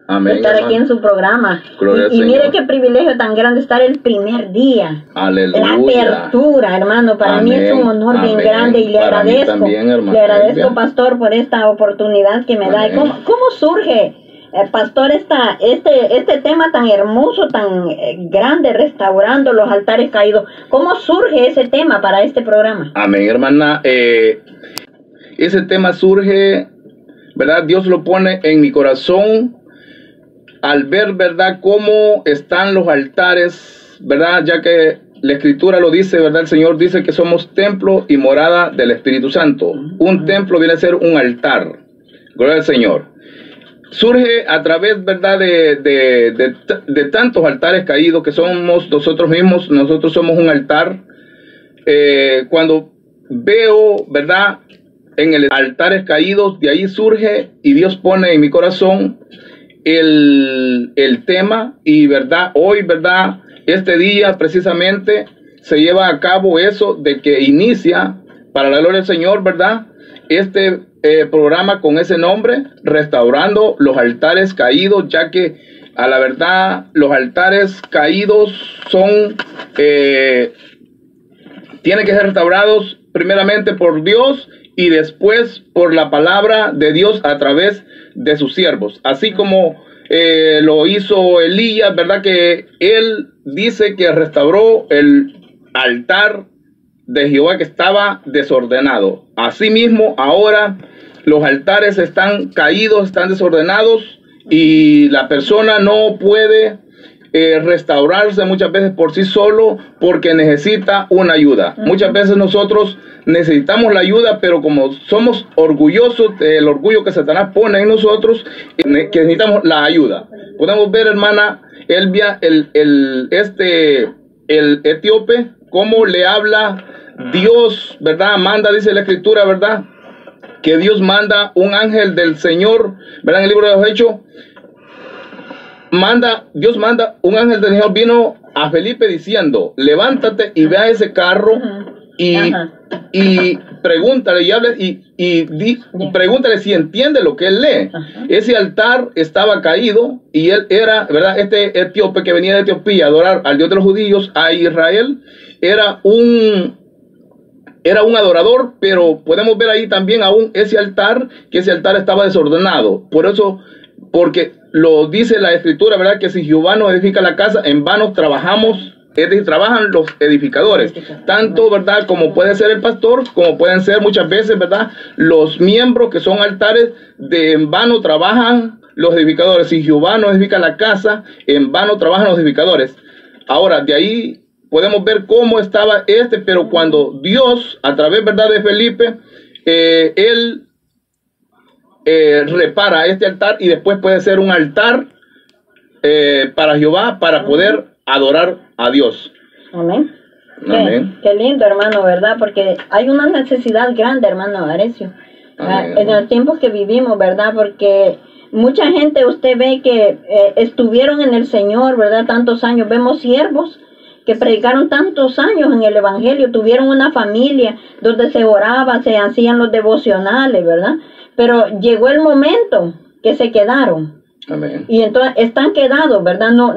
Amén, estar hermano. aquí en su programa. Gloria al Y mire Señor. qué privilegio tan grande estar el primer día. Aleluya. La apertura, hermano, para mí es un honor bien Amén. grande y le Para mí agradezco. también, hermano. Le agradezco, Elvia. pastor, por esta oportunidad que me da. Amén. ¿Cómo surge, pastor, este tema tan hermoso, tan grande, restaurando los altares caídos? ¿Cómo surge ese tema para este programa? Amén, hermana. Ese tema surge, ¿verdad? Dios lo pone en mi corazón al ver, ¿verdad?, cómo están los altares, ¿verdad? Ya que la Escritura lo dice, ¿verdad? El Señor dice que somos templo y morada del Espíritu Santo. Un templo viene a ser un altar. Gloria al Señor. Surge a través, ¿verdad?, de tantos altares caídos que somos nosotros mismos. Nosotros somos un altar. Cuando veo, ¿verdad?, en el altares caídos, de ahí surge y Dios pone en mi corazón el tema y, ¿verdad?, hoy, ¿verdad?, este día precisamente se lleva a cabo eso de que inicia, para la gloria del Señor, ¿verdad?, este programa con ese nombre, restaurando los altares caídos, ya que a la verdad los altares caídos son, tienen que ser restaurados primeramente por Dios y después por la palabra de Dios a través de sus siervos. Así como lo hizo Elías, ¿verdad?, que él dice que restauró el altar de Jehová que estaba desordenado. Asimismo, ahora los altares están caídos, están desordenados y la persona no puede restaurarse muchas veces por sí solo porque necesita una ayuda. Muchas veces nosotros necesitamos la ayuda, pero como somos orgullosos, el orgullo que Satanás pone en nosotros, que necesitamos la ayuda. Podemos ver, hermana Elvia, el etíope, cómo le habla Dios, ¿verdad? Manda, dice la Escritura, ¿verdad?, que Dios manda un ángel del Señor, ¿verdad? En el libro de los Hechos, Dios manda un ángel del Señor, vino a Felipe diciendo, levántate y ve a ese carro y pregúntale y hable pregúntale si entiende lo que él lee. Ese altar estaba caído y él era, ¿verdad?, este etíope que venía de Etiopía a adorar al Dios de los judíos, a Israel, era un adorador, pero podemos ver ahí también aún ese altar, que ese altar estaba desordenado. Por eso, porque lo dice la Escritura, ¿verdad?, que si Jehová no edifica la casa, en vano trabajamos, es decir, trabajan los edificadores. Tanto, ¿verdad?, como puede ser el pastor, como pueden ser muchas veces, ¿verdad?, los miembros que son altares, en vano trabajan los edificadores. Si Jehová no edifica la casa, en vano trabajan los edificadores. Ahora, de ahí podemos ver cómo estaba pero cuando Dios, a través, ¿verdad?, de Felipe, él repara este altar y después puede ser un altar para Jehová, para poder adorar a Dios. Amén. Amén. Qué lindo, hermano, ¿verdad? Porque hay una necesidad grande, hermano Arecio, en los tiempos que vivimos, ¿verdad? Porque mucha gente, usted ve que estuvieron en el Señor, ¿verdad?, tantos años. Vemos siervos que predicaron tantos años en el Evangelio, tuvieron una familia donde se oraba, se hacían los devocionales, ¿verdad? Pero llegó el momento que se quedaron. Amén. Y entonces están quedados, ¿verdad? No,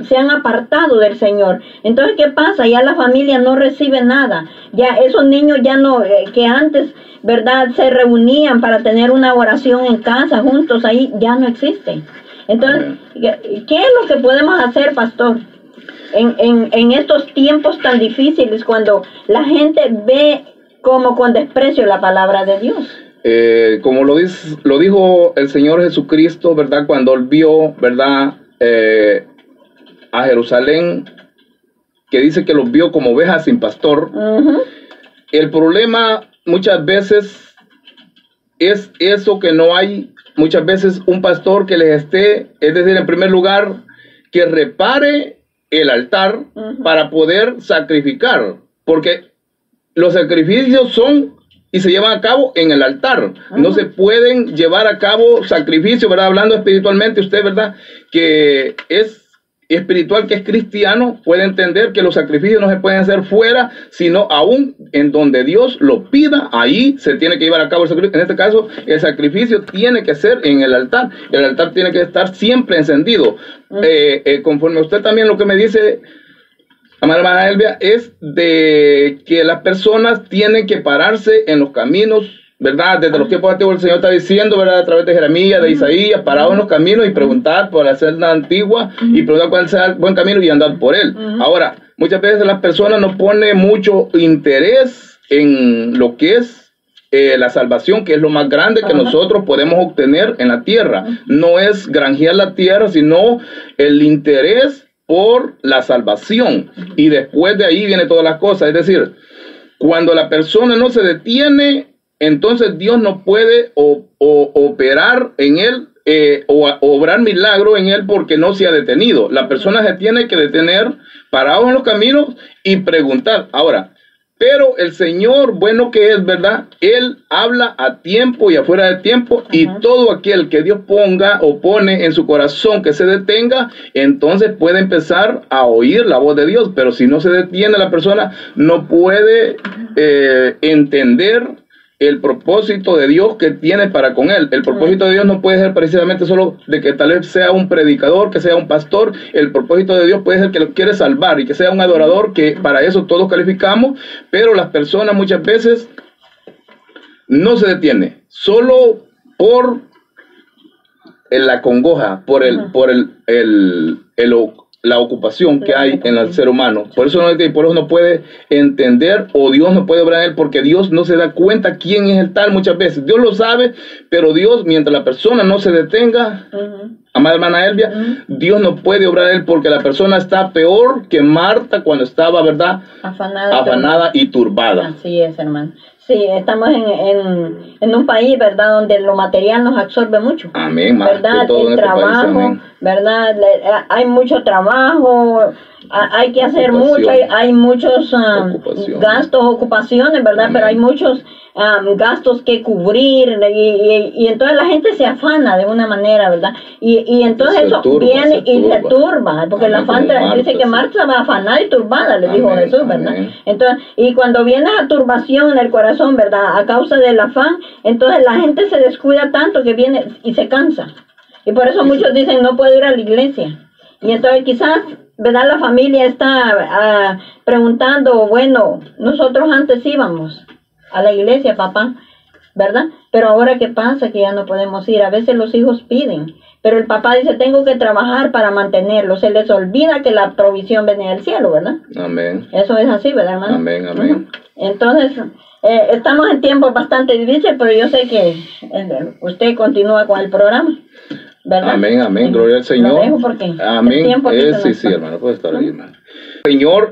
se han apartado del Señor. Entonces, ¿qué pasa? Ya la familia no recibe nada. Ya esos niños ya no, que antes, ¿verdad?, se reunían para tener una oración en casa juntos, ahí ya no existen. Entonces, ¿qué es lo que podemos hacer, pastor? En estos tiempos tan difíciles, cuando la gente ve como con desprecio la palabra de Dios. Como lo dijo el Señor Jesucristo, ¿verdad?, cuando él vio, ¿verdad?, a Jerusalén, que dice que los vio como ovejas sin pastor. El problema muchas veces es eso, que no hay muchas veces un pastor que les esté, es decir, en primer lugar, que repare el altar para poder sacrificar, porque los sacrificios son y se llevan a cabo en el altar. No se pueden llevar a cabo sacrificios, ¿verdad? Hablando espiritualmente, usted, ¿verdad?, que es espiritual que es cristiano puede entender que los sacrificios no se pueden hacer fuera, sino aún en donde Dios lo pida, ahí se tiene que llevar a cabo el sacrificio. En este caso, el sacrificio tiene que ser en el altar tiene que estar siempre encendido. Conforme usted también lo que me dice, amada hermana Elvia, es de que las personas tienen que pararse en los caminos, ¿verdad? Desde los tiempos antiguos el Señor está diciendo, ¿verdad? A través de Jeremías, de Isaías, parados en los caminos y preguntar por la senda antigua y preguntar cuál sea el buen camino y andar por él. Ahora, muchas veces las personas no ponen mucho interés en lo que es la salvación, que es lo más grande que nosotros podemos obtener en la tierra. No es granjear la tierra, sino el interés por la salvación. Y después de ahí viene todas las cosas. Es decir, cuando la persona no se detiene, entonces Dios no puede operar en él o obrar milagro en él porque no se ha detenido. La persona se tiene que detener parado en los caminos y preguntar. Ahora, pero el Señor, bueno que es, ¿verdad? Él habla a tiempo y afuera de tiempo, y todo aquel que Dios ponga o pone en su corazón que se detenga, entonces puede empezar a oír la voz de Dios. Pero si no se detiene la persona, no puede entender el propósito de Dios que tiene para con él. El propósito de Dios no puede ser precisamente solo de que tal vez sea un predicador, que sea un pastor. El propósito de Dios puede ser que lo quiere salvar y que sea un adorador, que para eso todos calificamos, pero las personas muchas veces no se detienen, solo por la congoja, por la ocupación que hay en el ser humano. Por eso no puede entender, o Dios no puede obrar en él, porque Dios no se da cuenta quién es el tal muchas veces. Dios lo sabe, pero Dios, mientras la persona no se detenga, amada hermana Elvia, Dios no puede obrar en él, porque la persona está peor que Marta cuando estaba, ¿verdad? Afanada y turbada. Así es, hermano. Sí, estamos en un país, ¿verdad?, donde lo material nos absorbe mucho. Amén, ¿verdad? El trabajo, país, ¿verdad? Hay mucho trabajo, hay que hacer mucho, hay muchos gastos, ocupaciones, ¿verdad? Pero hay muchos gastos que cubrir, y entonces la gente se afana de una manera, ¿verdad? Y entonces eso viene y se turba, porque la afán dice que Marta va afanada y turbada, le dijo Jesús, ¿verdad? Entonces, y cuando viene la turbación en el corazón, ¿verdad?, a causa del afán, entonces la gente se descuida tanto que viene y se cansa. Y por eso muchos dicen, no puedo ir a la iglesia. Y entonces quizás, ¿verdad?, la familia está preguntando, bueno, nosotros antes íbamos a la iglesia, papá, ¿verdad? Pero ahora, ¿qué pasa? Que ya no podemos ir. A veces los hijos piden, pero el papá dice, tengo que trabajar para mantenerlo. Se les olvida que la provisión viene del cielo, ¿verdad? Amén. Eso es así, ¿verdad, hermano? Amén, amén. Entonces, estamos en tiempos bastante difíciles, pero yo sé que usted continúa con el programa, ¿verdad? Amén, amén. Gloria al Señor. Lo dejo porque amén. Sí, hermano, puede estar ahí, hermano. Señor,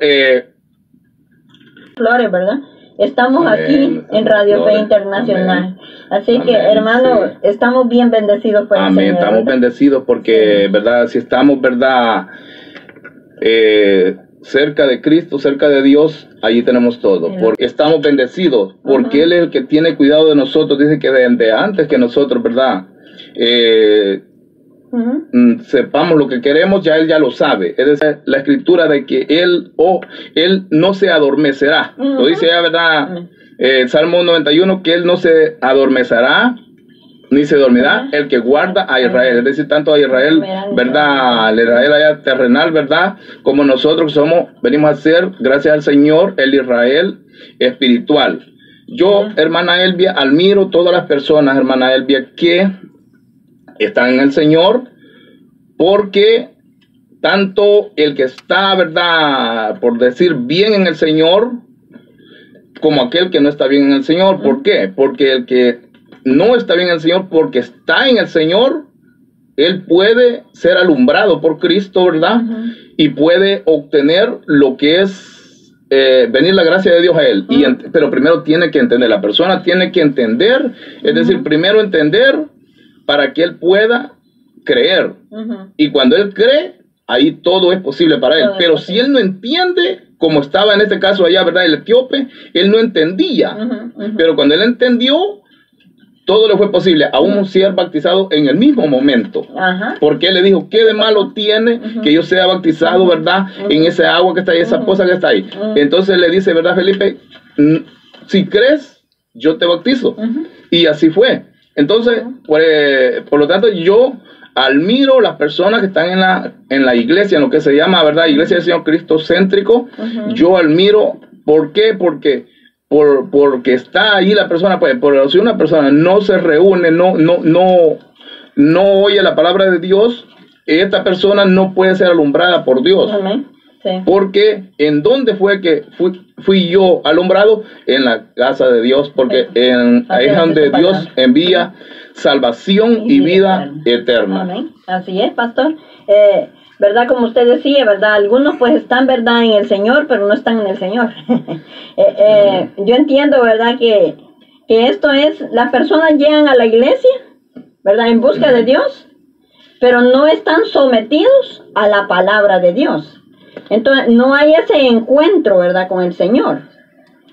Flores, ¿verdad? Estamos aquí en Radio Fe Internacional. Así que, hermano, estamos bien bendecidos por el Señor. Amén, estamos bendecidos porque, ¿verdad? Si estamos, ¿verdad?, cerca de Cristo, cerca de Dios, allí tenemos todo. Porque estamos bendecidos, porque Él es el que tiene cuidado de nosotros. Dice que desde antes que nosotros, ¿verdad?, sepamos lo que queremos, ya Él ya lo sabe. Es decir, la escritura de que Él no se adormecerá. Lo dice ya, ¿verdad? Salmo 91, que Él no se adormecerá ni se dormirá el que guarda a Israel. Es decir, tanto a Israel, ¿verdad?, al Israel allá terrenal, ¿verdad?, como nosotros venimos a ser, gracias al Señor, el Israel espiritual. Yo, hermana Elvia, admiro todas las personas, hermana Elvia, que están en el Señor, porque tanto el que está, ¿verdad?, por decir, bien en el Señor, como aquel que no está bien en el Señor. ¿Por qué? Porque el que no está bien en el Señor, porque está en el Señor, él puede ser alumbrado por Cristo, ¿verdad? Y puede obtener lo que es venir la gracia de Dios a él. Pero primero tiene que entender, la persona tiene que entender, es decir, primero entender para que él pueda creer. Y cuando él cree, ahí todo es posible para él. Pero si él no entiende, como estaba en este caso allá, ¿verdad?, el etíope, él no entendía. Pero cuando él entendió, todo le fue posible, aún ser bautizado en el mismo momento. Porque él le dijo, ¿qué de malo tiene que yo sea bautizado, verdad, en ese agua que está ahí, esa poza que está ahí? Entonces le dice, verdad, Felipe, si crees, yo te bautizo. Y así fue. Entonces, por lo tanto, yo admiro las personas que están en la iglesia, en lo que se llama, verdad, Iglesia del Señor Cristocéntrico. Yo admiro, ¿por qué? Porque está ahí la persona, pues, si una persona no se reúne, no oye la palabra de Dios, esta persona no puede ser alumbrada por Dios. Sí. Porque ¿en dónde fue que fui yo alumbrado? En la casa de Dios, porque ahí es donde Dios envía salvación y vida eterna. Amén. Así es, pastor. ¿Verdad? Como usted decía, ¿verdad? Algunos pues están, ¿verdad?, en el Señor, pero no están en el Señor. Yo entiendo, ¿verdad?, que esto es, las personas llegan a la iglesia, ¿verdad?, en busca de Dios, pero no están sometidos a la palabra de Dios. Entonces, no hay ese encuentro, ¿verdad?, con el Señor.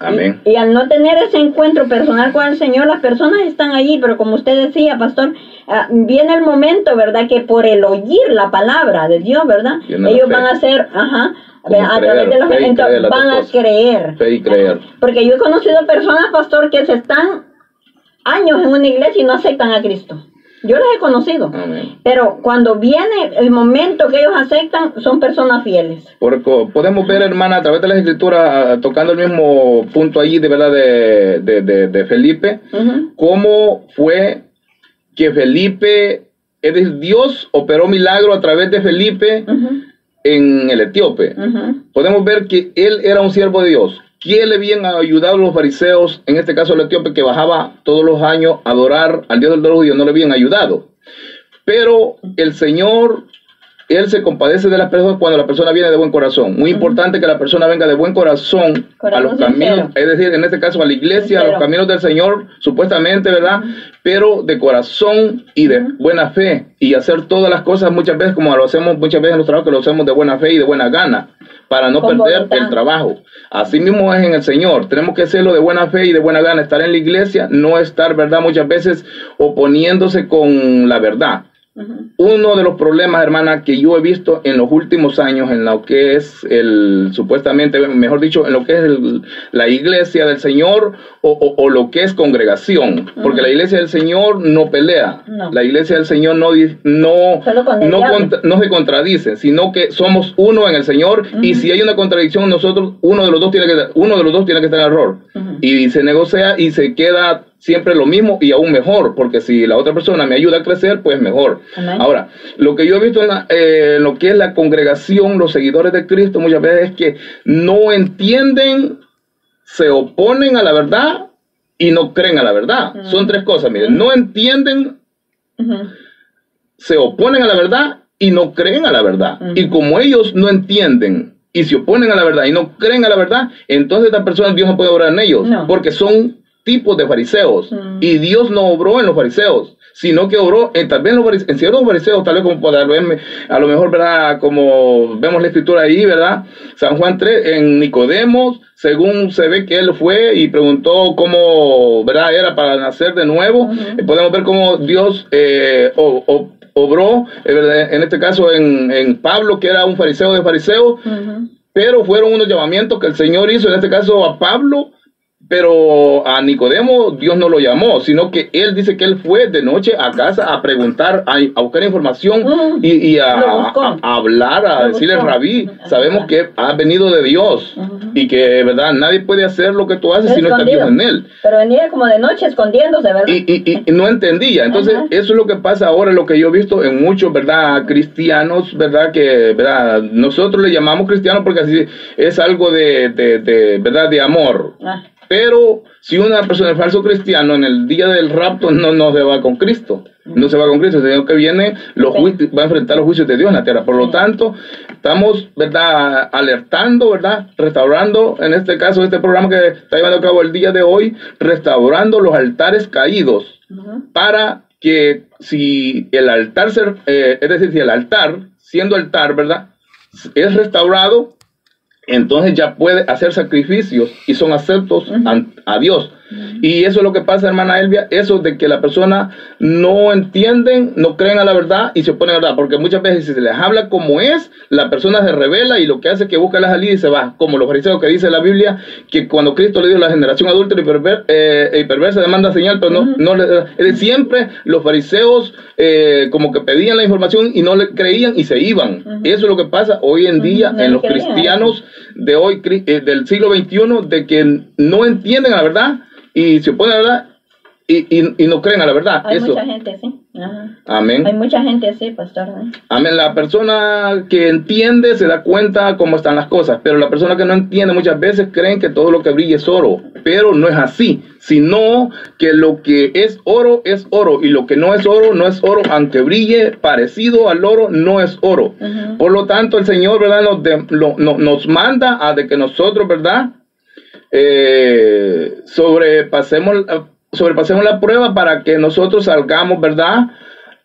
Amén. Y al no tener ese encuentro personal con el Señor, las personas están allí, pero como usted decía, pastor, viene el momento, ¿verdad?, que por el oír la palabra de Dios, ¿verdad?, ellos van a hacer, a través de la fe, entonces van a creer. Fe y creer. Porque yo he conocido personas, pastor, que se están años en una iglesia y no aceptan a Cristo. Yo les he conocido. Amén. Pero cuando viene el momento que ellos aceptan, son personas fieles. Podemos ver, hermana, a través de las escrituras, tocando el mismo punto allí, de verdad, de Felipe, cómo fue que Felipe, es decir, Dios operó milagro a través de Felipe en el etíope. Podemos ver que él era un siervo de Dios. ¿Quién le habían ayudado a los fariseos, en este caso el etíope, que bajaba todos los años a adorar al Dios del judío? No le habían ayudado. Pero el Señor, Él se compadece de las personas cuando la persona viene de buen corazón. Muy importante que la persona venga de buen corazón a los caminos, es decir, en este caso a la iglesia, a los caminos del Señor, supuestamente, ¿verdad? Pero de corazón y de buena fe, y hacer todas las cosas muchas veces como lo hacemos muchas veces en los trabajos, que lo hacemos de buena fe y de buena gana, para no perder el trabajo. Así mismo es en el Señor. Tenemos que hacerlo de buena fe y de buena gana. Estar en la iglesia, no estar, ¿verdad?, muchas veces oponiéndose con la verdad. Uno de los problemas, hermana, que yo he visto en los últimos años en lo que es supuestamente, mejor dicho, en lo que es la iglesia del Señor o lo que es congregación, porque la iglesia del Señor no pelea, la iglesia del Señor no se contradice, sino que somos uno en el Señor, y si hay una contradicción, uno de los dos tiene que estar en error, y se negocia y se queda siempre lo mismo y aún mejor, porque si la otra persona me ayuda a crecer, pues mejor. Amén. Ahora, lo que yo he visto en lo que es la congregación, los seguidores de Cristo, muchas veces es que no entienden, se oponen a la verdad y no creen a la verdad. Son tres cosas, miren, no entienden, se oponen a la verdad y no creen a la verdad. Y como ellos no entienden y se oponen a la verdad y no creen a la verdad, entonces estas personas Dios no puede obrar en ellos, porque son tipos de fariseos, y Dios no obró en los fariseos, sino que obró tal vez en ciertos fariseos, tal vez como a lo mejor, ¿verdad?, como vemos la escritura ahí, ¿verdad?, San Juan 3, en Nicodemo, según se ve que él fue y preguntó cómo, ¿verdad?, era para nacer de nuevo. Podemos ver cómo Dios obró, en este caso en Pablo, que era un fariseo de fariseos, pero fueron unos llamamientos que el Señor hizo, en este caso a Pablo. Pero a Nicodemo Dios no lo llamó, sino que él dice que él fue de noche a casa a preguntar, a buscar información y a hablar, a decirle, Rabí, sabemos que has venido de Dios y que, ¿verdad?, nadie puede hacer lo que tú haces si no está Dios en él. Pero venía como de noche escondiéndose, ¿verdad? Y no entendía. Entonces, eso es lo que pasa ahora, lo que yo he visto en muchos, ¿verdad?, cristianos, ¿verdad?, que, ¿verdad?, nosotros le llamamos cristianos porque así es algo ¿verdad?, de amor. Pero si una persona es falso cristiano, en el día del rapto no se va con Cristo. No se va con Cristo, sino que viene va a enfrentar los juicios de Dios en la tierra. Por lo tanto, estamos, ¿verdad?, alertando, ¿verdad?, restaurando, en este caso, este programa que está llevando a cabo el día de hoy, restaurando los altares caídos, para que si el altar, es decir, si el altar, siendo altar, ¿verdad?, es restaurado, entonces ya puede hacer sacrificios y son aceptos a Dios. Y eso es lo que pasa, hermana Elvia, eso de que la persona no entienden, no creen a la verdad y se oponen a la verdad, porque muchas veces si se les habla como es, la persona se revela y lo que hace es que busca la salida y se va, como los fariseos que dice la Biblia, que cuando Cristo le dio a la generación adúltera y perversa demanda señal, pero siempre los fariseos como que pedían la información y no le creían y se iban. Eso es lo que pasa hoy en día en los cristianos de hoy, del siglo XXI, de que no entienden la verdad y se oponen a la verdad y no creen a la verdad. Hay mucha gente así. Amén. Hay mucha gente así, pastor. Amén. La persona que entiende se da cuenta cómo están las cosas, pero la persona que no entiende muchas veces creen que todo lo que brilla es oro, pero no es así, sino que lo que es oro y lo que no es oro no es oro, aunque brille parecido al oro, no es oro. Por lo tanto, el Señor, ¿verdad?, nos manda a de que nosotros, ¿verdad?, sobrepasemos la prueba para que nosotros salgamos, ¿verdad?,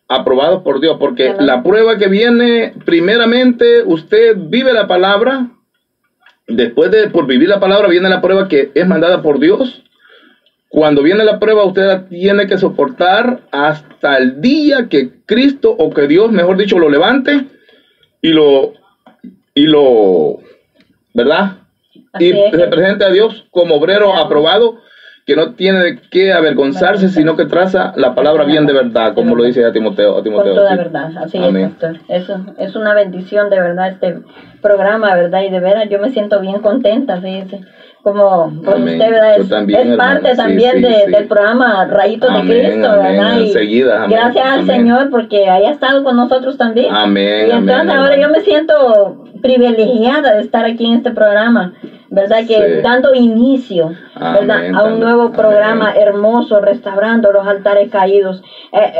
aprobados por Dios, porque la prueba que viene, primeramente, usted vive la palabra, después de por vivir la palabra viene la prueba que es mandada por Dios. Cuando viene la prueba, usted la tiene que soportar hasta el día que Cristo, o que Dios, mejor dicho, lo levante y lo, ¿verdad?, y se presente a Dios como obrero aprobado, que no tiene de qué avergonzarse, sino que traza la palabra bien de verdad, como lo dice a Timoteo. Con toda verdad, así es, pastor. Eso es una bendición de verdad este programa, ¿verdad? Y de veras yo me siento bien contenta, fíjese. Como pues usted, ¿verdad? Es parte también del programa Rayitos de Cristo, ¿verdad? Y enseguida, gracias al Señor porque haya estado con nosotros también. Amén. Y entonces ahora yo me siento privilegiada de estar aquí en este programa, ¿verdad? Que dando inicio, ¿verdad?, a un nuevo programa hermoso, restaurando los altares caídos,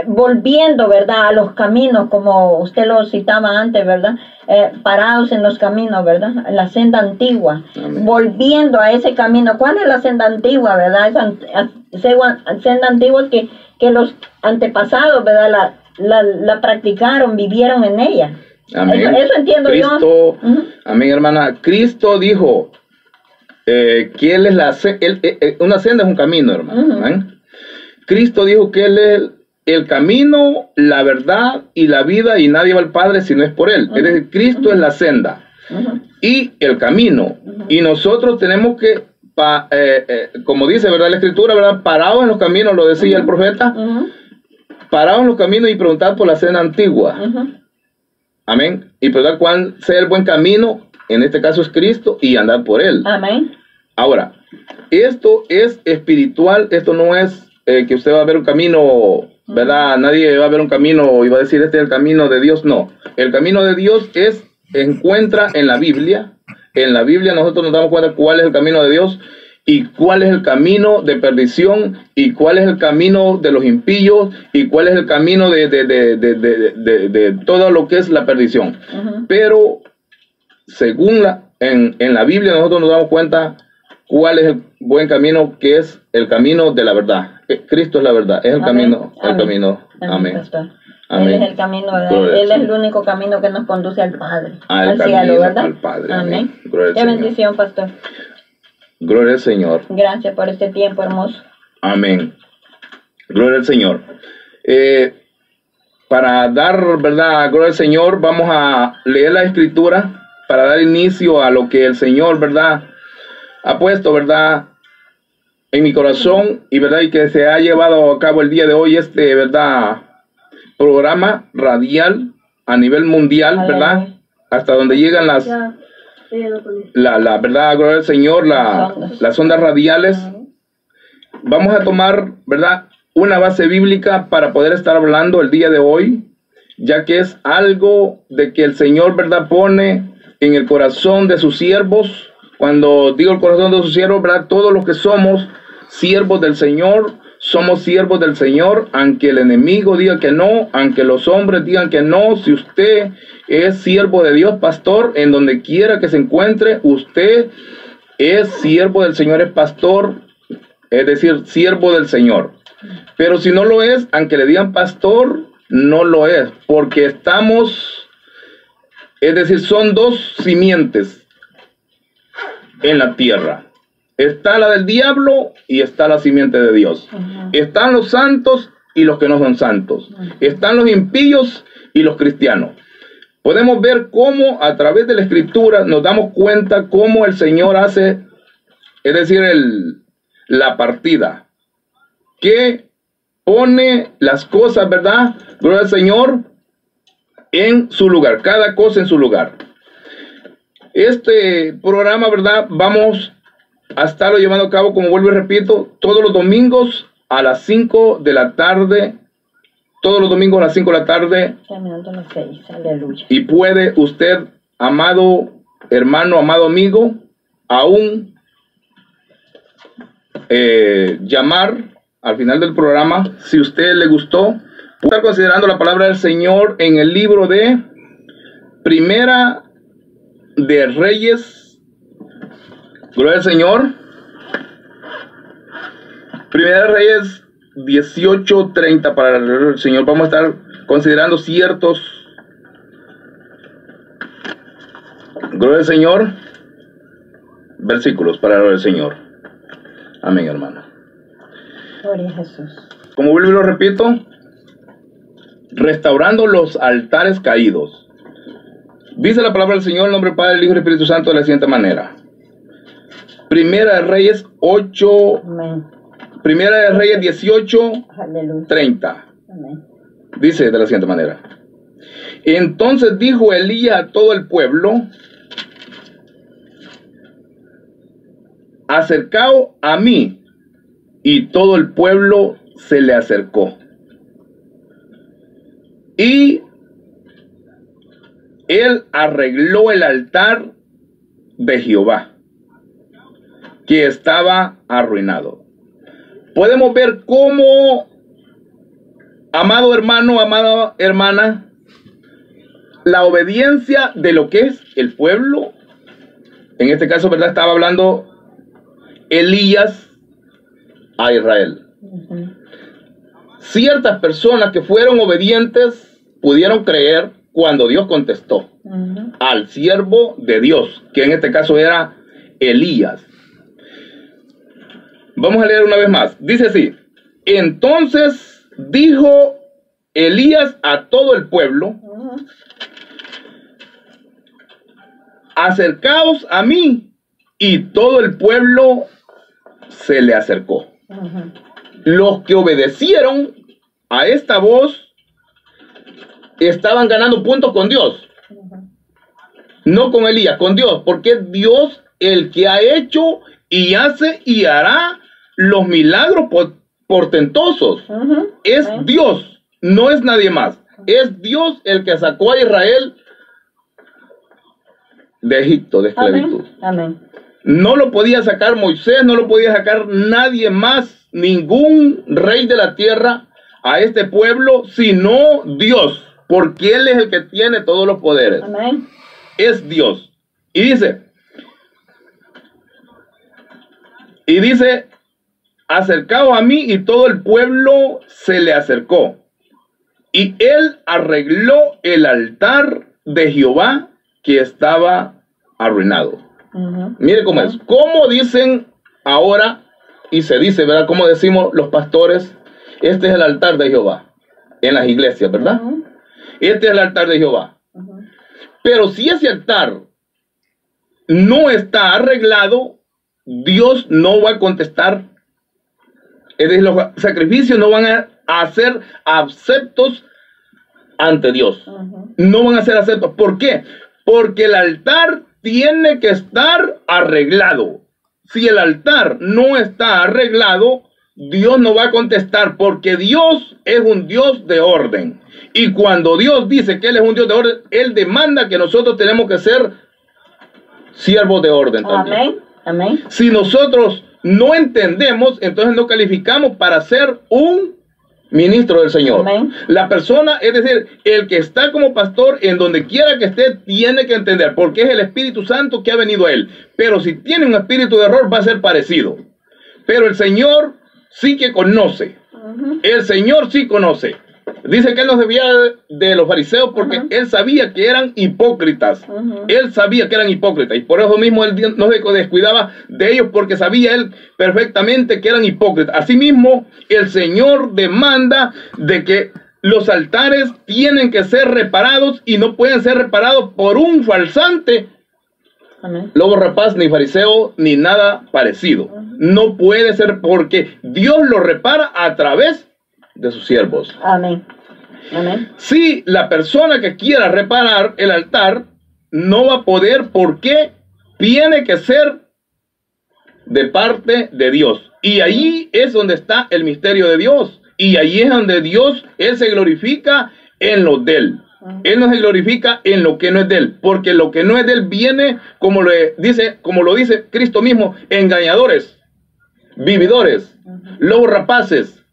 volviendo, ¿verdad?, a los caminos, como usted lo citaba antes, ¿verdad?, parados en los caminos, ¿verdad?, la senda antigua, volviendo a ese camino. ¿Cuál es la senda antigua, verdad? Esa senda antigua que los antepasados, ¿verdad?, la practicaron, vivieron en ella. Amén. Eso entiendo Cristo, yo. Amén, hermana. Cristo dijo que Él es una senda es un camino, hermano. Cristo dijo que Él es el camino, la verdad y la vida, y nadie va al Padre si no es por Él. Es decir, Cristo es la senda y el camino. Y nosotros tenemos que, como dice, ¿verdad?, la Escritura, ¿verdad?, parados en los caminos, lo decía el profeta, parados en los caminos y preguntar por la senda antigua. Amén. Y preguntar cuál sea el buen camino, en este caso es Cristo, y andar por Él. Amén. Ahora, esto es espiritual, esto no es que usted va a ver un camino, ¿verdad? Nadie va a ver un camino y va a decir este es el camino de Dios. No, el camino de Dios encuentra en la Biblia. En la Biblia nosotros nos damos cuenta cuál es el camino de Dios y cuál es el camino de perdición y cuál es el camino de los impíos y cuál es el camino de todo lo que es la perdición. Pero según en la Biblia nosotros nos damos cuenta cuál es el buen camino, que es el camino de la verdad. Cristo es la verdad, es el camino, el camino. Amén. Él es el camino, ¿verdad? Él es el único camino que nos conduce al Padre, al cielo, ¿verdad? Al Padre. Amén. Qué bendición, pastor. Gloria al Señor. Gracias por este tiempo hermoso. Amén. Gloria al Señor. Para dar, ¿verdad?, gloria al Señor, vamos a leer la Escritura para dar inicio a lo que el Señor, ¿verdad?, ha puesto, ¿verdad?, en mi corazón y, ¿verdad?, y que se ha llevado a cabo el día de hoy ¿verdad?, programa radial a nivel mundial, ¿verdad?, hasta donde llegan la verdad, gloria al Señor, las ondas radiales. Vamos a tomar, ¿verdad?, una base bíblica para poder estar hablando el día de hoy, ya que es algo de que el Señor, ¿verdad?, pone en el corazón de sus siervos. Cuando digo el corazón de sus siervos, ¿verdad?, todos los que somos siervos del Señor, somos siervos del Señor, aunque el enemigo diga que no, aunque los hombres digan que no. Si usted es siervo de Dios, pastor, en donde quiera que se encuentre, usted es siervo del Señor, es pastor, es decir, siervo del Señor. Pero si no lo es, aunque le digan pastor, no lo es, porque estamos, es decir, son dos simientes en la tierra. Está la del diablo y está la simiente de Dios. Están los santos y los que no son santos. Están los impíos y los cristianos. Podemos ver cómo a través de la Escritura nos damos cuenta cómo el Señor hace, es decir, la partida, que pone las cosas, ¿verdad? Gloria al Señor, en su lugar, cada cosa en su lugar. Este programa, ¿verdad? Vamos a estarlo llevando a cabo, como vuelvo y repito, todos los domingos a las 5 de la tarde. Todos los domingos a las 5 de la tarde. Aleluya. Y puede usted, amado hermano, amado amigo, aún llamar al final del programa, si usted le gustó. Puede estar considerando la palabra del Señor en el libro de Primera de Reyes. Gloria al Señor. Primera de Reyes 18:30 para el Señor. Vamos a estar considerando ciertos. Gloria al Señor. Versículos para el Señor. Amén, hermano. Gloria a Jesús. Como vuelvo y lo repito, restaurando los altares caídos. Dice la palabra del Señor, en nombre del Padre, del Hijo y del Espíritu Santo, de la siguiente manera. Primera de Reyes 8. Amén. Primera de Reyes 18:30. Dice de la siguiente manera. Entonces dijo Elías a todo el pueblo: acercaos a mí. Y todo el pueblo se le acercó. Y él arregló el altar de Jehová, que estaba arruinado. Podemos ver cómo, amado hermano, amada hermana, la obediencia de lo que es el pueblo, en este caso, ¿verdad? Estaba hablando Elías a Israel. Ciertas personas que fueron obedientes pudieron creer cuando Dios contestó al siervo de Dios, que en este caso era Elías. Vamos a leer una vez más. Dice así: entonces dijo Elías a todo el pueblo: acercaos a mí. Y todo el pueblo se le acercó. Los que obedecieron a esta voz estaban ganando puntos con Dios. No con Elías, con Dios, porque es Dios el que ha hecho y hace y hará los milagros portentosos. Es Dios, no es nadie más. Es Dios el que sacó a Israel de Egipto, de esclavitud. Amén. No lo podía sacar Moisés, no lo podía sacar nadie más, ningún rey de la tierra a este pueblo, sino Dios, porque Él es el que tiene todos los poderes. Amén. Es Dios. Y dice, acercaos a mí, y todo el pueblo se le acercó. Y él arregló el altar de Jehová que estaba arruinado. Mire cómo es. ¿Cómo dicen ahora? Y se dice, ¿verdad? ¿Cómo decimos los pastores? Este es el altar de Jehová. En las iglesias, ¿verdad? Este es el altar de Jehová. Pero si ese altar no está arreglado, Dios no va a contestar. Es decir, los sacrificios no van a ser aceptos ante Dios. No van a ser aceptos. ¿Por qué? Porque el altar tiene que estar arreglado. Si el altar no está arreglado, Dios no va a contestar, porque Dios es un Dios de orden. Y cuando Dios dice que Él es un Dios de orden, Él demanda que nosotros tenemos que ser siervos de orden también. Amén. Amén. Si nosotros no entendemos, entonces no calificamos para ser un ministro del Señor. Amén. La persona, es decir, el que está como pastor, en donde quiera que esté, tiene que entender, porque es el Espíritu Santo que ha venido a él. Pero si tiene un espíritu de error, va a ser parecido. Pero el Señor sí que conoce. El Señor sí conoce. Dice que él no se veía de los fariseos porque él sabía que eran hipócritas. Él sabía que eran hipócritas y por eso mismo él no se descuidaba de ellos porque sabía él perfectamente que eran hipócritas. Asimismo, el Señor demanda de que los altares tienen que ser reparados y no pueden ser reparados por un falsante, lobo rapaz, ni fariseo, ni nada parecido. No puede ser porque Dios lo repara a través de sus siervos. Amén. Amén. Si la persona que quiera reparar el altar no va a poder porque tiene que ser de parte de Dios. Y ahí es donde está el misterio de Dios. Y ahí es donde Dios, Él se glorifica en lo de Él. Él no se glorifica en lo que no es de Él. Porque lo que no es de Él viene, como lo dice Cristo mismo, engañadores, vividores, lobos rapaces,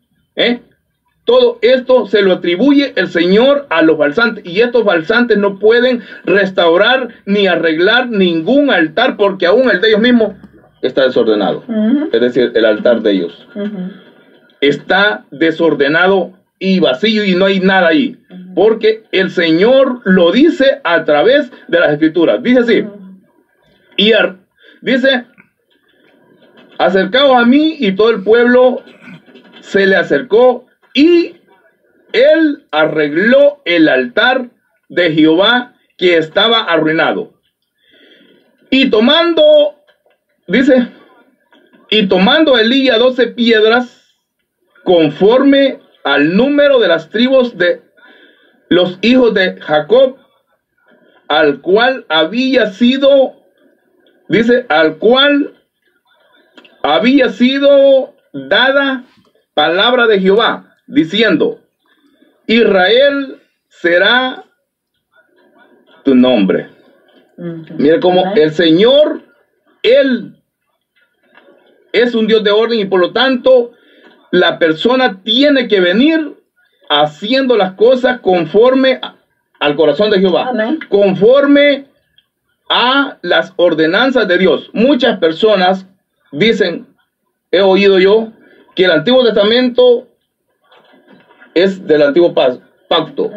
Todo esto se lo atribuye el Señor a los falsantes. Y estos falsantes no pueden restaurar ni arreglar ningún altar porque aún el de ellos mismos está desordenado. Es decir, el altar de ellos está desordenado y vacío y no hay nada ahí. Porque el Señor lo dice a través de las Escrituras. Dice así. Y dice, acercaos a mí, y todo el pueblo se le acercó. Y él arregló el altar de Jehová que estaba arruinado. Y tomando, dice, y tomando Elías 12 piedras, conforme al número de las tribus de los hijos de Jacob, al cual había sido, dice, al cual había sido dada palabra de Jehová, diciendo, Israel será tu nombre. Mira cómo el Señor, Él es un Dios de orden y por lo tanto la persona tiene que venir haciendo las cosas conforme al corazón de Jehová, conforme a las ordenanzas de Dios. Muchas personas dicen, he oído yo, que el Antiguo Testamento es del antiguo pacto,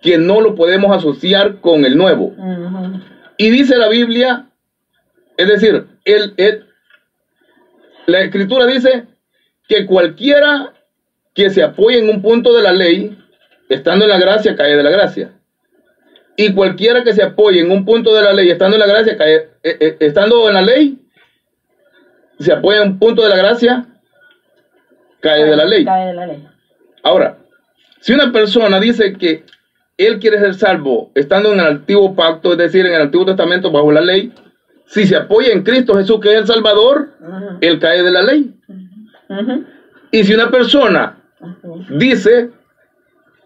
que no lo podemos asociar con el nuevo. Y dice la Biblia, es decir, la Escritura dice que cualquiera que se apoye en un punto de la ley, estando en la gracia, cae de la gracia. Y cualquiera que se apoye en un punto de la ley, estando en la gracia, estando en la ley, se apoya en un punto de la gracia, cae de la ley. Ahora, si una persona dice que él quiere ser salvo estando en el antiguo pacto, es decir, en el Antiguo Testamento bajo la ley, si se apoya en Cristo Jesús, que es el Salvador, él cae de la ley. Y si una persona dice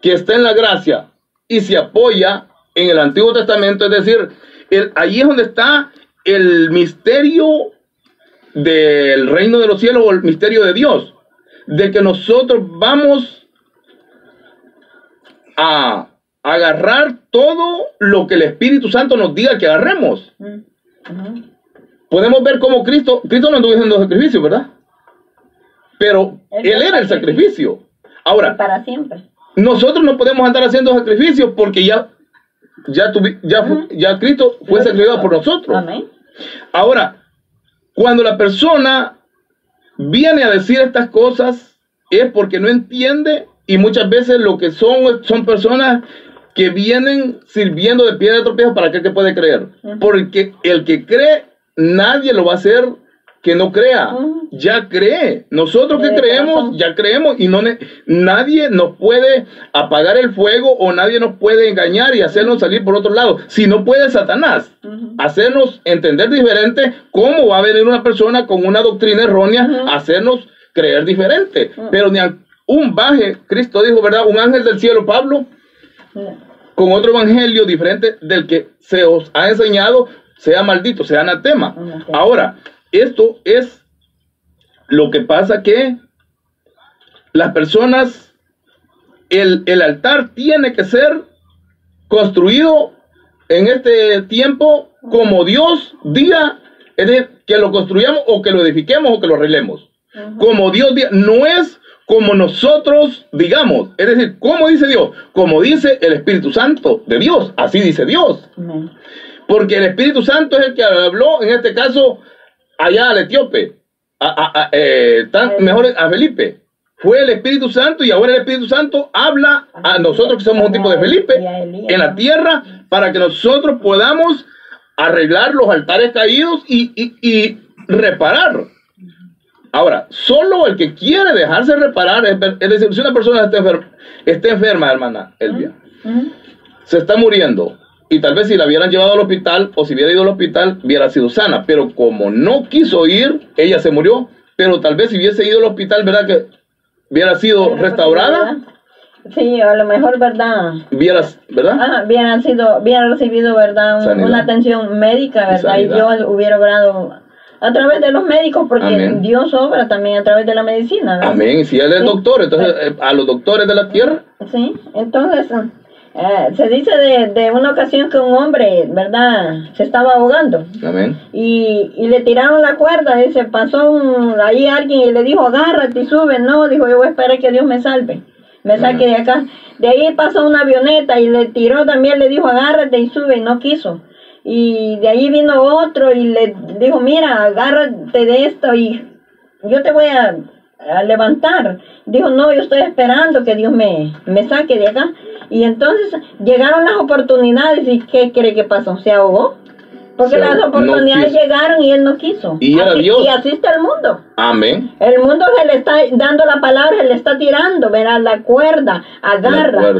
que está en la gracia y se apoya en el Antiguo Testamento, es decir, ahí es donde está el misterio del reino de los cielos o el misterio de Dios, de que nosotros vamos a agarrar todo lo que el Espíritu Santo nos diga que agarremos. Podemos ver cómo Cristo no anduvo haciendo sacrificio, ¿verdad? Pero Él era el sacrificio. Ahora, para siempre. Nosotros no podemos andar haciendo sacrificios porque ya Cristo fue sacrificado por nosotros. Amén. Ahora, cuando la persona viene a decir estas cosas es porque no entiende, y muchas veces lo que son personas que vienen sirviendo de piedra de tropiezo para aquel que puede creer. Porque el que cree, nadie lo va a hacer que no crea. Ya cree. Nosotros que creemos, ya creemos, y nadie nos puede apagar el fuego o nadie nos puede engañar y hacernos salir por otro lado. Si no puede Satanás hacernos entender diferente, ¿cómo va a venir una persona con una doctrina errónea a hacernos creer diferente? Pero ni un baje, Cristo dijo, ¿verdad? Un ángel del cielo, Pablo, con otro evangelio diferente del que se os ha enseñado, sea maldito, sea anatema. Ahora, esto es lo que pasa, que las personas, el altar tiene que ser construido en este tiempo como Dios diga, es decir, que lo construyamos o que lo edifiquemos o que lo arreglemos. Como Dios diga, no es como nosotros digamos. Es decir, ¿cómo dice Dios? Como dice el Espíritu Santo de Dios. Así dice Dios. Amén. Porque el Espíritu Santo es el que habló, en este caso, allá al etíope, mejor a Felipe. Fue el Espíritu Santo, y ahora el Espíritu Santo habla a nosotros que somos un tipo de Felipe en la tierra, para que nosotros podamos arreglar los altares caídos y reparar. Ahora, solo el que quiere dejarse reparar, es decir, si una persona está enferma, hermana Elvia, se está muriendo, y tal vez si la hubieran llevado al hospital, o si hubiera ido al hospital, hubiera sido sana, pero como no quiso ir, ella se murió. Pero tal vez si hubiese ido al hospital, ¿verdad que hubiera sido restaurada? Sí, a lo mejor, ¿verdad? ¿Verdad? Hubiera recibido, ¿verdad? Una atención médica, ¿verdad? Y Dios hubiera obrado a través de los médicos, porque amén, Dios obra también a través de la medicina, ¿verdad? Amén. Y si Él es doctor, entonces a los doctores de la tierra. Sí, entonces se dice de una ocasión que un hombre, ¿verdad?, se estaba ahogando. Amén. Y le tiraron la cuerda, y se pasó ahí alguien y le dijo, agárrate y sube. No, dijo, yo voy a esperar que Dios me salve, me saque de acá. De ahí pasó una avioneta y le tiró también, le dijo, agárrate y sube, y no quiso. Y de ahí vino otro y le dijo, mira, agárrate de esto y yo te voy a levantar. Dijo, no, yo estoy esperando que Dios me saque de acá. Y entonces llegaron las oportunidades, y ¿qué cree que pasó? ¿Se ahogó? Porque las oportunidades llegaron y él no quiso. Y era Dios. Y así está el mundo. Amén. El mundo se le está dando la palabra, se le está tirando, verás, la cuerda, agarra.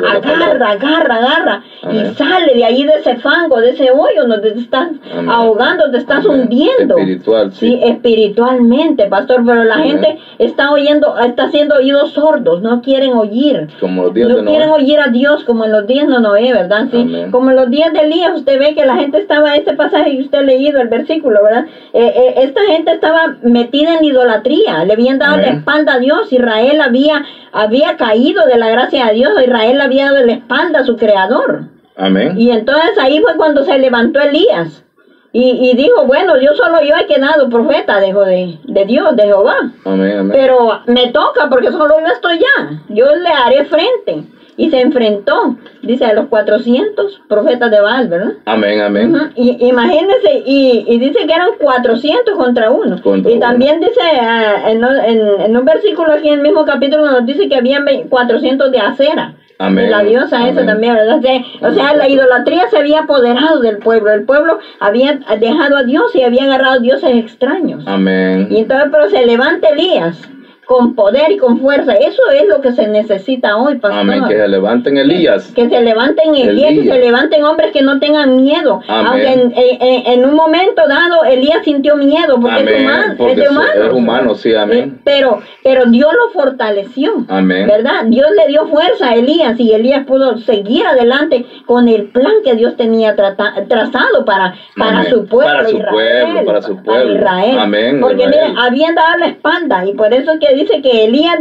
Amén. Y sale de ahí, de ese fango, de ese hoyo donde te estás ahogando, te estás hundiendo. Espiritual, sí, espiritualmente, pastor. Pero la gente está haciendo oídos sordos, no quieren oír. Como los días de Noé. No quieren oír a Dios como en los días de Noé, ¿verdad? Sí. Amén. Como en los días de Elías, usted ve que la gente estaba, este pasaje y usted ha leído el versículo, ¿verdad? Esta gente estaba metida en idolatría, le habían dado la espalda a Dios. Israel había caído de la gracia de Dios, Israel había dado la espalda a su creador. Amén. Y entonces ahí fue cuando se levantó Elías y dijo, bueno, solo yo he quedado profeta de Dios, de Jehová. Amén, amén. Pero me toca, porque solo yo estoy ya, yo le haré frente. Y se enfrentó, dice, a los 400 profetas de Baal, ¿verdad? Amén, amén. Y imagínense, y dice que eran 400 contra uno. Y también dice, en un versículo aquí en el mismo capítulo nos dice que habían 400 de Acera. Amén. La diosa esa también, ¿verdad? O sea, la idolatría se había apoderado del pueblo. El pueblo había dejado a Dios y había agarrado a dioses extraños. Amén. Y entonces, pero se levanta Elías con poder y con fuerza. Eso es lo que se necesita hoy, pastor. Amén, que se levanten Elías. Que se levanten Elías, que se levanten hombres que no tengan miedo. Amén. Aunque en un momento dado Elías sintió miedo, porque amén, es humano. Porque es humano, sí, amén. Pero Dios lo fortaleció. Amén. ¿Verdad? Dios le dio fuerza a Elías, y Elías pudo seguir adelante con el plan que Dios tenía trazado para su pueblo. Para su pueblo. Israel. Amén. Porque miren, habían dado la espalda, y por eso es que dice que Elías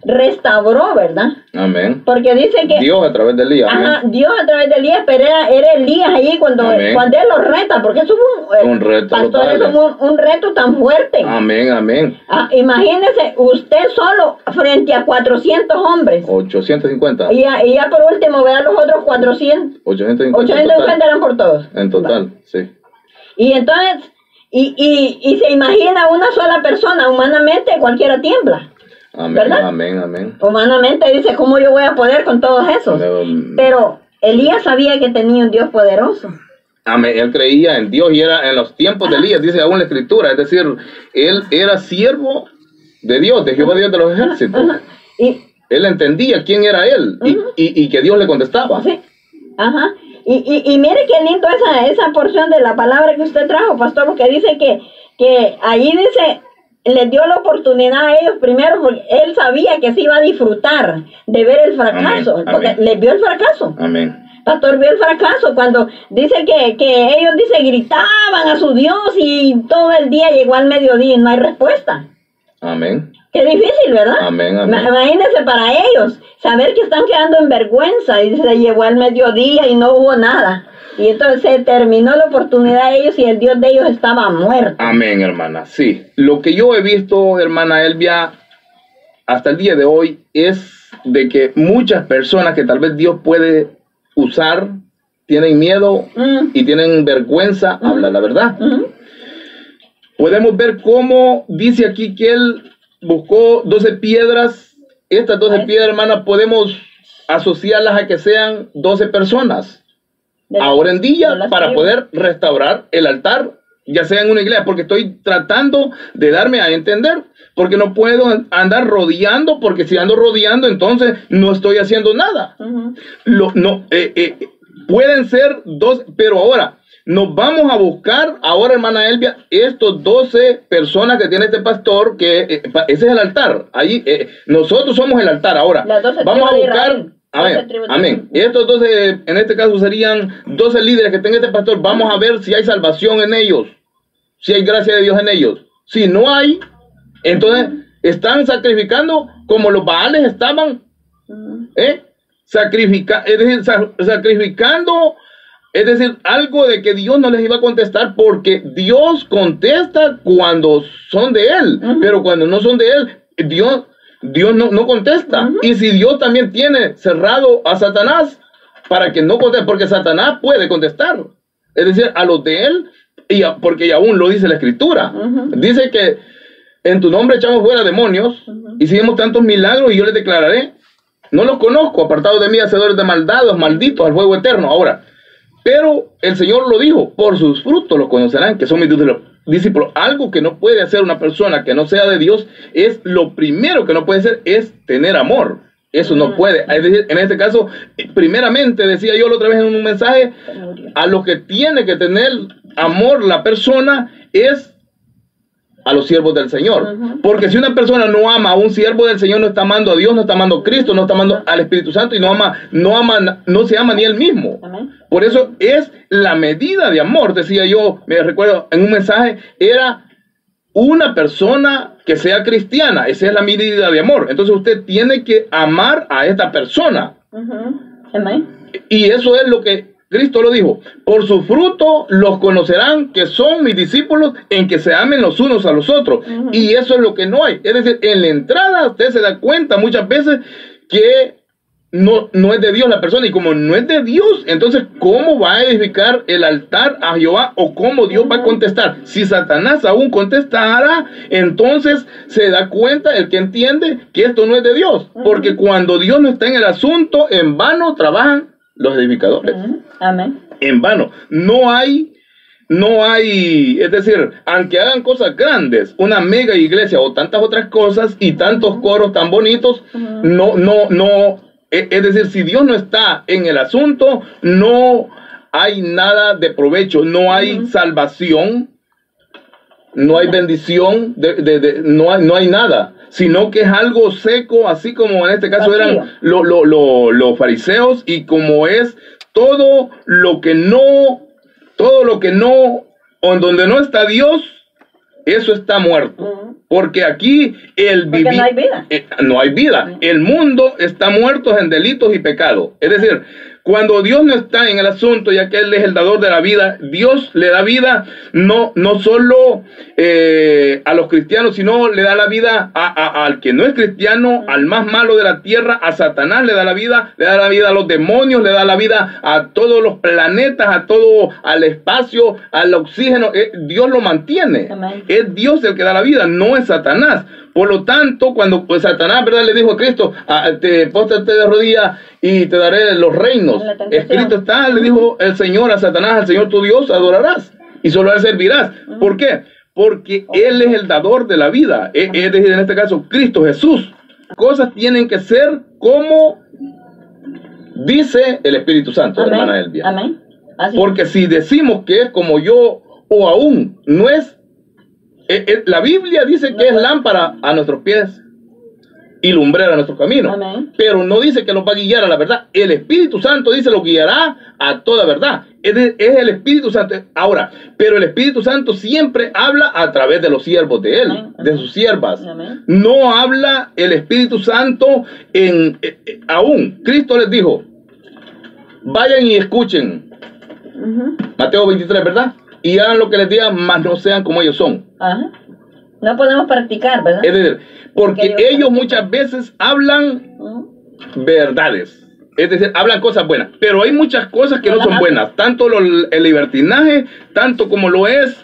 restauró, ¿verdad? Amén. Porque dice que Dios a través de Elías. Ajá, Dios a través de Elías, pero era Elías allí cuando él lo reta, porque eso fue un reto, pastor, eso fue un reto tan fuerte. Amén, amén. Imagínese usted solo frente a 400 hombres. 850. Y ya por último, ¿verdad? Los otros 400. 850 eran por todos. En total, sí. Y entonces, y se imagina una sola persona, humanamente cualquiera tiembla. Amén, ¿verdad? amén, amén. Humanamente dice, ¿cómo yo voy a poder con todos esos? Pero Elías sabía que tenía un Dios poderoso. Amén, él creía en Dios, y era en los tiempos de Elías, dice aún la Escritura, es decir, él era siervo de Dios, de Jehová Dios de los ejércitos. Él entendía quién era él, y que Dios le contestaba. Sí, ajá. Y mire qué lindo esa porción de la palabra que usted trajo, pastor, porque dice que ahí dice, les dio la oportunidad a ellos primero, porque él sabía que se iba a disfrutar de ver el fracaso. Amén, porque amén. Les vio el fracaso. Amén. Pastor vio el fracaso cuando dice que ellos gritaban a su Dios, y todo el día llegó al mediodía y no hay respuesta. Amén. Qué difícil, ¿verdad? Amén, amén. Imagínense para ellos saber que están quedando en vergüenza, y se llegó al mediodía y no hubo nada. Y entonces se terminó la oportunidad de ellos, y el Dios de ellos estaba muerto. Amén, hermana. Sí. Lo que yo he visto, hermana Elvia, hasta el día de hoy es de que muchas personas que tal vez Dios puede usar, tienen miedo y tienen vergüenza, habla la verdad. Podemos ver cómo dice aquí que él buscó 12 piedras. Estas 12 piedras, hermana, podemos asociarlas a que sean 12 personas ahora en día para poder restaurar el altar, ya sea en una iglesia, porque estoy tratando de darme a entender, porque no puedo andar rodeando, porque si ando rodeando, entonces no estoy haciendo nada. Pueden ser 2, pero ahora nos vamos a buscar, ahora hermana Elvia, estos 12 personas que tiene este pastor, que ese es el altar, ahí nosotros somos el altar. Ahora vamos a buscar, amén, estos 12, en este caso serían 12 líderes que tenga este pastor. Vamos a ver si hay salvación en ellos, si hay gracia de Dios en ellos. Si no hay, entonces están sacrificando como los Baales estaban, sacrificando, es decir, algo de que Dios no les iba a contestar, porque Dios contesta cuando son de Él, pero cuando no son de Él, Dios no contesta. Y si Dios también tiene cerrado a Satanás para que no conteste, porque Satanás puede contestar, es decir, a los de Él, porque aún lo dice la Escritura. Dice que en tu nombre echamos fuera demonios, hicimos tantos milagros y yo les declararé, no los conozco, apartados de mí, hacedores de maldades, malditos al fuego eterno. Ahora, pero el Señor lo dijo, por sus frutos los conocerán, que son mis discípulos. Algo que no puede hacer una persona que no sea de Dios, es lo primero que no puede hacer, es tener amor. Eso no puede. Es decir, en este caso, primeramente, decía yo la otra vez en un mensaje, a lo que tiene que tener amor la persona es a los siervos del Señor. Porque si una persona no ama a un siervo del Señor, no está amando a Dios, no está amando a Cristo, no está amando al Espíritu Santo, y no se ama ni él mismo. Por eso es la medida de amor. Decía yo, me recuerdo en un mensaje, era una persona que sea cristiana. Esa es la medida de amor. Entonces usted tiene que amar a esta persona. Y eso es lo que Cristo lo dijo, por su fruto los conocerán que son mis discípulos, en que se amen los unos a los otros. Y eso es lo que no hay. Es decir, en la entrada usted se da cuenta muchas veces que no es de Dios la persona, y como no es de Dios, entonces ¿cómo va a edificar el altar a Jehová, o cómo Dios va a contestar? Si Satanás aún contestara, entonces se da cuenta el que entiende que esto no es de Dios, porque cuando Dios no está en el asunto, en vano trabajan los edificadores. Amén. En vano. No hay, es decir, aunque hagan cosas grandes, una mega iglesia o tantas otras cosas y tantos coros tan bonitos, es decir, si Dios no está en el asunto, no hay nada de provecho, no hay salvación, no hay bendición, no hay nada, sino que es algo seco, así como en este caso eran los fariseos, y como es todo lo que no, o en donde no está Dios, eso está muerto. Porque aquí no hay vida. No hay vida. El mundo está muerto en delitos y pecados. Es decir, cuando Dios no está en el asunto, ya que Él es el dador de la vida, Dios le da vida no solo a los cristianos, sino le da la vida al que no es cristiano, al más malo de la tierra, a Satanás le da la vida a los demonios, le da la vida a todos los planetas, al espacio, al oxígeno. Dios lo mantiene. Amén. Es Dios el que da la vida, no es Satanás. Por lo tanto, cuando Satanás, ¿verdad?, le dijo a Cristo, póstrate de rodillas y te daré los reinos. Escrito está, le dijo el Señor a Satanás, al Señor tu Dios adorarás y solo a él servirás. ¿Por qué? Porque Él es el dador de la vida. Es decir, en este caso, Cristo Jesús. Cosas tienen que ser como dice el Espíritu Santo, hermana Elvia. Amén. Porque si decimos que es como yo, o aún no es, la Biblia dice que es lámpara a nuestros pies y lumbrera a nuestro camino. Amén. Pero no dice que nos va a guiar a la verdad. El Espíritu Santo dice lo guiará a toda verdad. Es el Espíritu Santo. Ahora, pero el Espíritu Santo siempre habla a través de los siervos de Él, Amén. de sus siervas. Amén. No habla el Espíritu Santo aún. Cristo les dijo, vayan y escuchen. Mateo 23, ¿verdad? Y hagan lo que les digan, mas no sean como ellos son. No podemos practicar, ¿verdad? Es decir, porque ellos muchas veces hablan verdades. Es decir, hablan cosas buenas, pero hay muchas cosas que no son buenas, tanto el libertinaje, tanto como lo es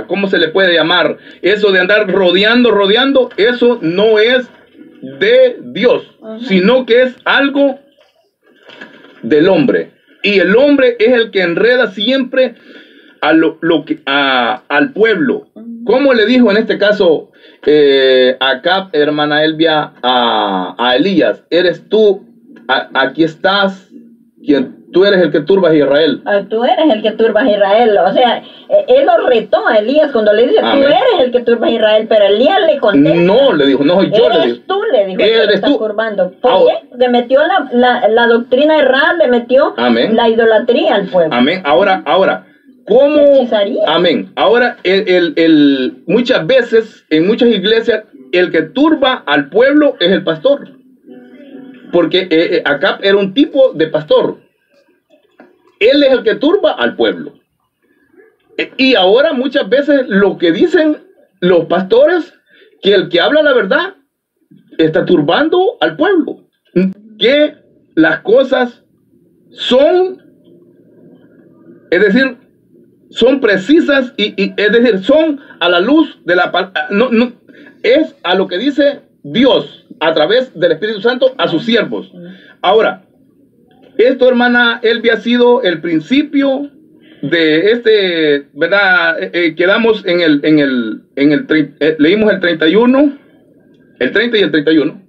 ¿cómo se le puede llamar? Eso de andar rodeando, eso no es de Dios, sino que es algo del hombre. Y el hombre es el que enreda siempre al pueblo. ¿Cómo le dijo en este caso Acab, hermana Elvia, a Elías? Eres tú, aquí estás, tú eres el que turbas a Israel. Tú eres el que turbas a Israel. O sea, él lo retó a Elías cuando le dice, tú eres el que turbas a Israel, pero Elías le contesta. No, le dijo, no, yo le digo. Tú, le dijo, eres tú. Turbando. ¿Por qué? Le metió la doctrina errada, le metió la idolatría al pueblo. Amén. Ahora, ¿cómo? Amén. Ahora, muchas veces, en muchas iglesias, el que turba al pueblo es el pastor. Porque Acab era un tipo de pastor. Él es el que turba al pueblo. Y ahora muchas veces lo que dicen los pastores, que el que habla la verdad está turbando al pueblo. Que las cosas son, es decir, son precisas y es decir, son a la luz de la palabra, es a lo que dice Dios a través del Espíritu Santo a sus siervos. Ahora, esto, hermana Elvia, ha sido el principio de ¿verdad? Quedamos leímos el 31, el 30 y el 31.